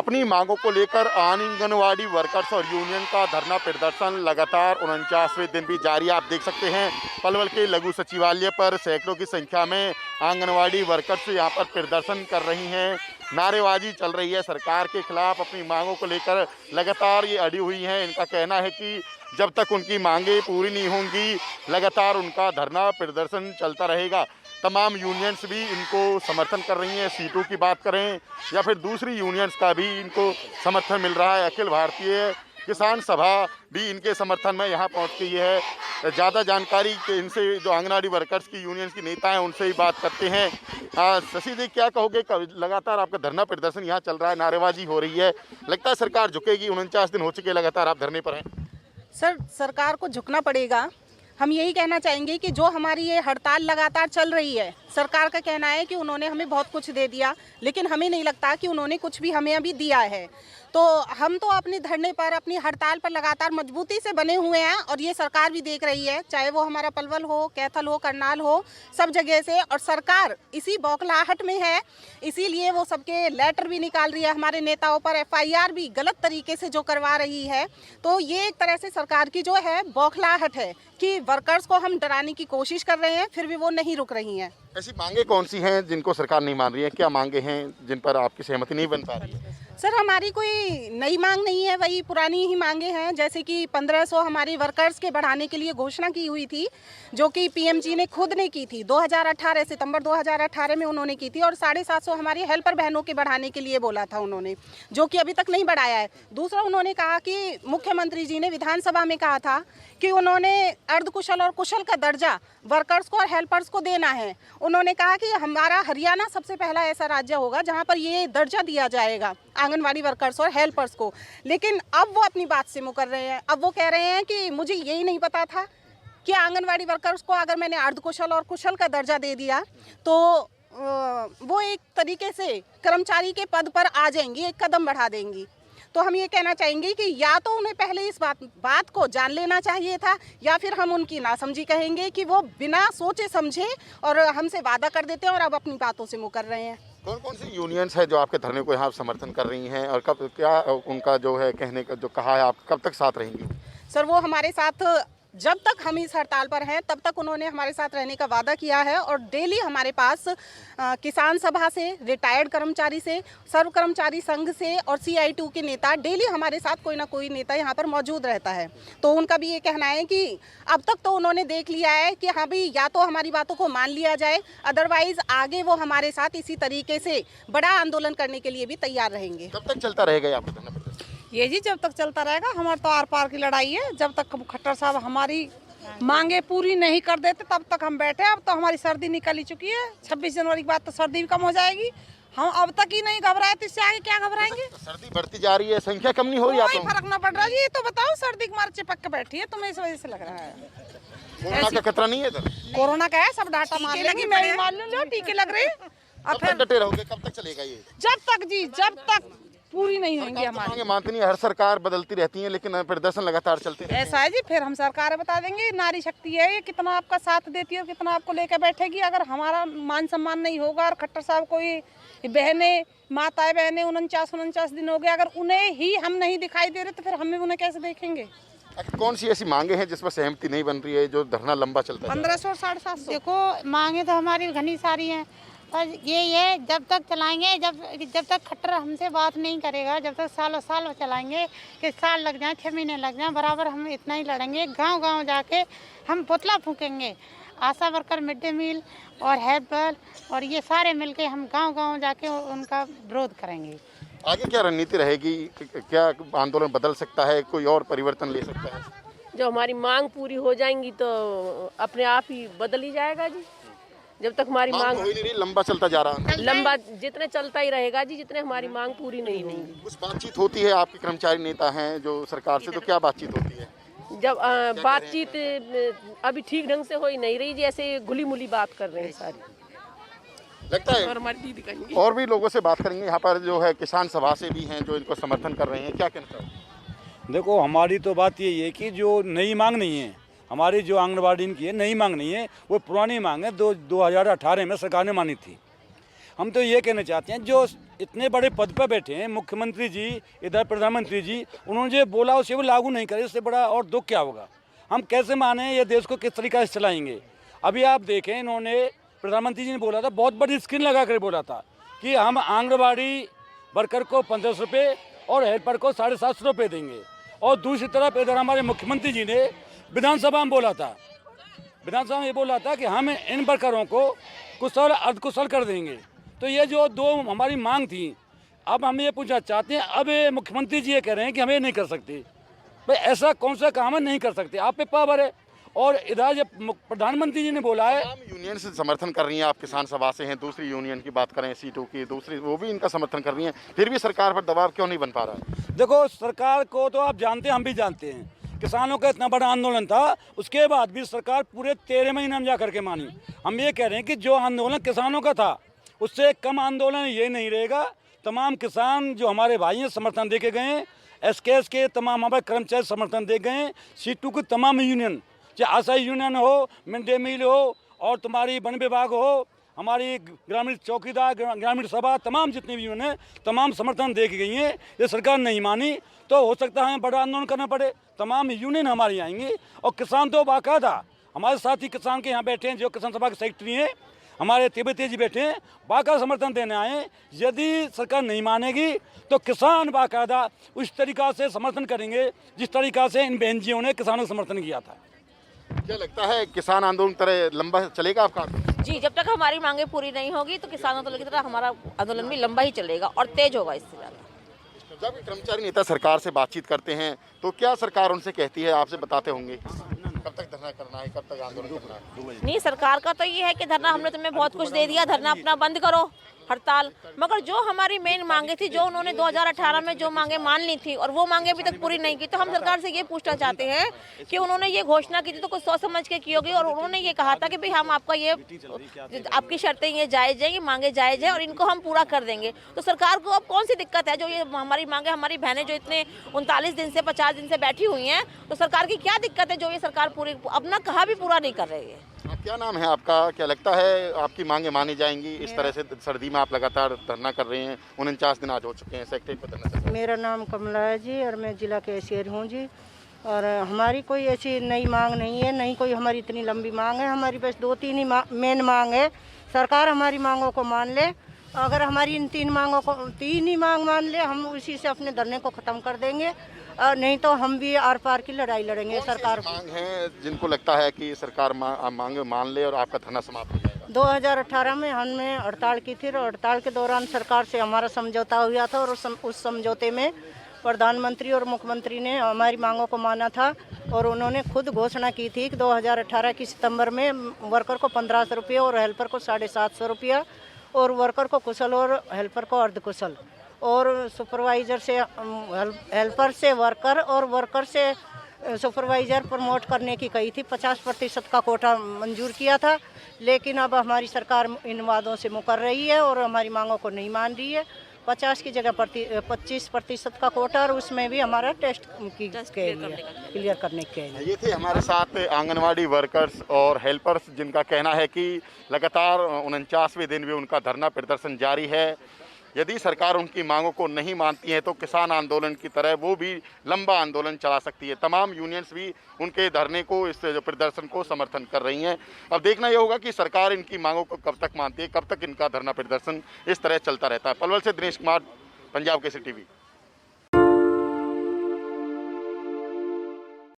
अपनी मांगों को लेकर आंगनवाड़ी वर्कर्स और यूनियन का धरना प्रदर्शन लगातार 49वें दिन भी जारी है। आप देख सकते हैं पलवल के लघु सचिवालय पर सैकड़ों की संख्या में आंगनवाड़ी वर्कर्स यहां पर प्रदर्शन कर रही हैं, नारेबाजी चल रही है। सरकार के खिलाफ अपनी मांगों को लेकर लगातार ये अड़ी हुई हैं। इनका कहना है कि जब तक उनकी मांगें पूरी नहीं होंगी लगातार उनका धरना प्रदर्शन चलता रहेगा। तमाम यूनियंस भी इनको समर्थन कर रही हैं। सीटों की बात करें या फिर दूसरी यूनियंस का भी इनको समर्थन मिल रहा है। अखिल भारतीय किसान सभा भी इनके समर्थन में यहाँ पहुँच गई है। ज़्यादा जानकारी के इनसे जो आंगनवाड़ी वर्कर्स की यूनियंस की नेता हैं उनसे ही बात करते हैं। शशि जी, क्या कहोगे? लगातार आपका धरना प्रदर्शन यहाँ चल रहा है, नारेबाजी हो रही है, लगता है सरकार झुकेगी? 49 दिन हो चुके लगातार आप धरने पर हैं। सर, सरकार को झुकना पड़ेगा। हम यही कहना चाहेंगे कि जो हमारी ये हड़ताल लगातार चल रही है, सरकार का कहना है कि उन्होंने हमें बहुत कुछ दे दिया, लेकिन हमें नहीं लगता कि उन्होंने कुछ भी हमें अभी दिया है। तो हम तो अपने धरने पर, अपनी हड़ताल पर लगातार मजबूती से बने हुए हैं और ये सरकार भी देख रही है, चाहे वो हमारा पलवल हो, कैथल हो, करनाल हो, सब जगह से। और सरकार इसी बौखलाहट में है, इसीलिए वो सबके लेटर भी निकाल रही है हमारे नेताओं पर, FIR भी गलत तरीके से जो करवा रही है। तो ये एक तरह से सरकार की जो है बौखलाहट है कि वर्कर्स को हम डराने की कोशिश कर रहे हैं, फिर भी वो नहीं रुक रही हैं। ऐसी मांगे कौन सी हैं जिनको सरकार नहीं मान रही है? क्या मांगे हैं जिन पर आपकी सहमति नहीं बन पा रही है? सर, हमारी कोई नई मांग नहीं है, वही पुरानी ही मांगे हैं। जैसे कि 1500 हमारी वर्कर्स के बढ़ाने के लिए घोषणा की हुई थी, जो कि PM जी ने खुद ने की थी 2018 सितंबर 2018 में उन्होंने की थी। और 750 हमारी हेल्पर बहनों के बढ़ाने के लिए बोला था उन्होंने, जो कि अभी तक नहीं बढ़ाया है। दूसरा, उन्होंने कहा कि मुख्यमंत्री जी ने विधानसभा में कहा था कि उन्होंने अर्धकुशल और कुशल का दर्जा वर्कर्स को और हेल्पर्स को देना है। उन्होंने कहा कि हमारा हरियाणा सबसे पहला ऐसा राज्य होगा जहाँ पर ये दर्जा दिया जाएगा आंगनवाड़ी वर्कर्स और हेल्पर्स को। लेकिन अब वो अपनी बात से मुकर रहे हैं। अब वो कह रहे हैं कि मुझे यही नहीं पता था कि आंगनवाड़ी वर्कर्स को अगर मैंने अर्धकुशल और कुशल का दर्जा दे दिया तो वो एक तरीके से कर्मचारी के पद पर आ जाएंगी, एक कदम बढ़ा देंगी। तो हम ये कहना चाहेंगे कि या तो उन्हें पहले इस बात को जान लेना चाहिए था, या फिर हम उनकी नासमझी कहेंगे कि वो बिना सोचे समझे और हमसे वादा कर देते हैं और अब अपनी बातों से मुकर रहे हैं। कौन कौन सी यूनियंस है जो आपके धरने को यहाँ समर्थन कर रही हैं और कब क्या उनका जो है कहने का जो कहा है, आप कब तक साथ रहेंगी? सर, वो हमारे साथ जब तक हम इस हड़ताल पर हैं तब तक उन्होंने हमारे साथ रहने का वादा किया है। और डेली हमारे पास किसान सभा से, रिटायर्ड कर्मचारी से, सर्व कर्मचारी संघ से और CI2 के नेता, डेली हमारे साथ कोई ना कोई नेता यहाँ पर मौजूद रहता है। तो उनका भी ये कहना है कि अब तक तो उन्होंने देख लिया है कि हाँ भाई, या तो हमारी बातों को मान लिया जाए, अदरवाइज आगे वो हमारे साथ इसी तरीके से बड़ा आंदोलन करने के लिए भी तैयार रहेंगे। कब तक चलता रहेगा आपका धरना? ये जी जब तक चलता रहेगा। हमारे तो आर पार की लड़ाई है। जब तक खट्टर साहब हमारी मांगे पूरी नहीं कर देते तब तक हम बैठे। अब तो हमारी सर्दी निकल ही चुकी है। 26 जनवरी के बाद तो सर्दी भी कम हो जाएगी। हम अब तक ही नहीं घबराए तो इससे आगे क्या घबराएंगे? सर्दी बढ़ती जा रही है, संख्या कम नहीं हो रही। कोई फर्क ना पड़ रहा जी। ये तो बताओ, सर्दी के मारे चिपक के बैठी है, तुम्हें इस वजह से लग रहा है। कोरोना का खतरा नहीं है इधर? कोरोना का है, सब डाटा मार लेंगे। मैं भी मान लूँ, टीके लग रहे हैं। अब फिर डटे रहोगे? कब तक चलेगा ये? जब तक पूरी नहीं होंगी हमारी। मानते नहीं, हर सरकार बदलती रहती है लेकिन प्रदर्शन लगातार चलते हैं। ऐसा है जी, फिर हम सरकार बता देंगे। नारी शक्ति है ये, कितना आपका साथ देती है और कितना आपको लेकर बैठेगी। अगर हमारा मान सम्मान नहीं होगा और खट्टर साहब कोई बहनें, माताएं बहनें 49 दिन हो गए, अगर उन्हें ही हम नहीं दिखाई दे रहे तो फिर हमें उन्हें कैसे देखेंगे? कौन सी ऐसी मांगे हैं जिस पर सहमति नहीं बन रही है, जो धरना लंबा चलता है? 1500 और 750। देखो, मांगे तो हमारी घनी सारी हैं, पर ये जब तक चलाएंगे, जब तक खट्टर हमसे बात नहीं करेगा, जब तक सालों चलाएंगे, कि साल लग जाए, 6 महीने लग जाए, बराबर हम इतना ही लड़ेंगे। गांव जाके हम पुतला फूकेंगे। आशा वर्कर, मिड डे मील और हेल्पर और ये सारे मिलके हम गांव जाके उनका विरोध करेंगे। आगे क्या रणनीति रहेगी? क्या आंदोलन बदल सकता है? कोई और परिवर्तन ले सकता है? जब हमारी मांग पूरी हो जाएंगी तो अपने आप ही बदल ही जाएगा जी। जब तक हमारी मांग हो ही नहीं रही, लंबा चलता जा रहा है। लंबा जितने चलता ही रहेगा जी, जितने हमारी मांग पूरी नहीं होगी। कुछ बातचीत होती है? आपके कर्मचारी नेता हैं जो सरकार से, तो क्या बातचीत होती है? जब बातचीत अभी ठीक ढंग से हो ही नहीं रही जी, ऐसे घुली मुली बात कर रहे हैं सारी, लगता है। और हमारी दीदी कहेंगी। और भी लोगों से बात करेंगे। यहाँ पर जो है किसान सभा से भी हैं जो इनको समर्थन कर रहे हैं, क्या कहना चाहिए? देखो, हमारी तो बात यही है कि जो नई मांग नहीं है, हमारी जो आंगनबाड़ी की है, नई मांग नहीं है, वो पुरानी मांग है। 2018 में सरकार ने मानी थी। हम तो ये कहना चाहते हैं जो इतने बड़े पद पर बैठे हैं, मुख्यमंत्री जी, इधर प्रधानमंत्री जी, उन्होंने जो बोला उसे वो लागू नहीं करे, इससे बड़ा और दुख क्या होगा। हम कैसे माने ये देश को किस तरीके से चलाएंगे। अभी आप देखें, इन्होंने प्रधानमंत्री जी ने बोला था, बहुत बड़ी स्क्रीन लगा कर बोला था कि हम आंगनबाड़ी वर्कर को 1500 रुपये और हेल्पर को 750 रुपये देंगे। और दूसरी तरफ इधर हमारे मुख्यमंत्री जी ने विधानसभा में बोला था, विधानसभा में ये बोला था कि हम इन वर्करों को कुशल अर्धकुशल कर देंगे। तो ये जो दो हमारी मांग थी, अब हम ये पूछना चाहते हैं, अब ये मुख्यमंत्री जी ये कह रहे हैं कि हम ये नहीं कर सकते। भाई ऐसा कौन सा काम है नहीं कर सकते, आप पे पावर है। और इधर जब प्रधानमंत्री जी ने बोला है, यूनियन से समर्थन कर रही हैं, आप किसान सभा से हैं, दूसरी यूनियन की बात करें सीटों की, दूसरी वो भी इनका समर्थन कर रही हैं, फिर भी सरकार पर दबाव क्यों नहीं बन पा रहा है? देखो सरकार को तो आप जानते हैं, हम भी जानते हैं, किसानों का इतना बड़ा आंदोलन था, उसके बाद भी सरकार पूरे 13 महीने में जा करके मानी। हम ये कह रहे हैं कि जो आंदोलन किसानों का था उससे कम आंदोलन ये नहीं रहेगा। तमाम किसान जो हमारे भाई हैं समर्थन दे के गए हैं, एसकेएस के तमाम हमारे कर्मचारी समर्थन दे गए हैं, सीटू की तमाम यूनियन, चाहे आशा यूनियन हो, मिड डे मील हो, और तुम्हारी वन विभाग हो, हमारी ग्रामीण चौकीदार, ग्रामीण सभा, तमाम जितनी भी यूनियन है, तमाम समर्थन दे के गई हैं। ये सरकार नहीं मानी तो हो सकता है बड़ा आंदोलन करना पड़े। तमाम यूनियन हमारी आएंगी और किसान तो बाकायदा हमारे साथी किसान के यहाँ बैठे हैं, जो किसान सभा के सेक्रेटरी हैं, हमारे तिब्बती जी बैठे हैं, बाकायदा समर्थन देने आए। यदि सरकार नहीं मानेगी तो किसान बाकायदा उस तरीक़ा से समर्थन करेंगे जिस तरीक़ा से इन बहनजियों ने किसानों का समर्थन किया था। क्या लगता है किसान आंदोलन तरह लंबा चलेगा आपका? जी, जब तक हमारी मांगे पूरी नहीं होगी तो किसान आंदोलन की तरह हमारा आंदोलन भी लंबा ही चलेगा और तेज होगा इससे ज़्यादा। जब कर्मचारी नेता सरकार से बातचीत करते हैं तो क्या सरकार उनसे कहती है, आपसे बताते होंगे कब तक धरना करना है, कब तक आंदोलन करना है? नहीं, सरकार का तो ये है कि धरना हमने तुम्हें बहुत कुछ दे दिया, धरना अपना बंद करो, हड़ताल। मगर जो हमारी मेन मांगे थी, जो उन्होंने 2018 में जो मांगे मान ली थी और वो मांगे अभी तक पूरी नहीं की, तो हम सरकार से ये पूछना चाहते हैं कि उन्होंने ये घोषणा की थी तो कुछ सोच समझ के की होगी, और उन्होंने ये कहा था कि भाई हम आपका ये आपकी शर्तें ये जायज़ है, ये मांगे जायज़ है और इनको हम पूरा कर देंगे। तो सरकार को अब कौन सी दिक्कत है? जो ये हमारी मांगे, हमारी बहनें जो इतने 39 दिन से 50 दिन से बैठी हुई हैं, तो सरकार की क्या दिक्कत है जो ये सरकार पूरी अपना कहा भी पूरा नहीं कर रही है? क्या नाम है आपका? क्या लगता है आपकी मांगे मानी जाएंगी? इस तरह से सर्दी में आप लगातार धरना कर रहे हैं, 49 दिन आज हो चुके हैं, सेक्रेटरी पर धरना चल रहा है। मेरा नाम कमला है जी और मैं जिला कैशियर हूँ जी। और हमारी कोई ऐसी नई मांग नहीं है, नहीं कोई हमारी इतनी लंबी मांग है। हमारी बस 2-3 ही मेन मांग है। सरकार हमारी मांगों को मान ले। अगर हमारी इन 3 मांगों को 3 ही मांग मान ले, हम उसी से अपने धरने को ख़त्म कर देंगे, और नहीं तो हम भी आर पार की लड़ाई लड़ेंगे। सरकार मांग है जिनको लगता है कि सरकार मांग मान ले और आपका धरना समाप्त हो जाएगा। 2018 में हमने हड़ताल की थी और हड़ताल के दौरान सरकार से हमारा समझौता हुआ था, और उस समझौते में प्रधानमंत्री और मुख्यमंत्री ने हमारी मांगों को माना था। और उन्होंने खुद घोषणा की थी कि 2018 की सितंबर में वर्कर को 1500 रुपये और हेल्पर को 750 रुपया, और वर्कर को कुशल और हेल्पर को अर्धकुशल, और सुपरवाइज़र से हेल्पर से वर्कर और वर्कर से सुपरवाइज़र प्रमोट करने की कही थी। 50% का कोटा मंजूर किया था, लेकिन अब हमारी सरकार इन वादों से मुकर रही है और हमारी मांगों को नहीं मान रही है। 50 की जगह 25% का कोटा, और उसमें भी हमारा टेस्ट क्लियर करने के लिए। ये थे हमारे साथ आंगनवाड़ी वर्कर्स और हेल्पर्स, जिनका कहना है कि लगातार 49वें दिन भी उनका धरना प्रदर्शन जारी है। यदि सरकार उनकी मांगों को नहीं मानती है तो किसान आंदोलन की तरह वो भी लंबा आंदोलन चला सकती है। तमाम यूनियंस भी उनके धरने को, इस जो प्रदर्शन को समर्थन कर रही हैं। अब देखना ये होगा कि सरकार इनकी मांगों को कब तक मानती है, कब तक इनका धरना प्रदर्शन इस तरह चलता रहता है। पलवल से दिनेश कुमार, पंजाब केसरी टीवी।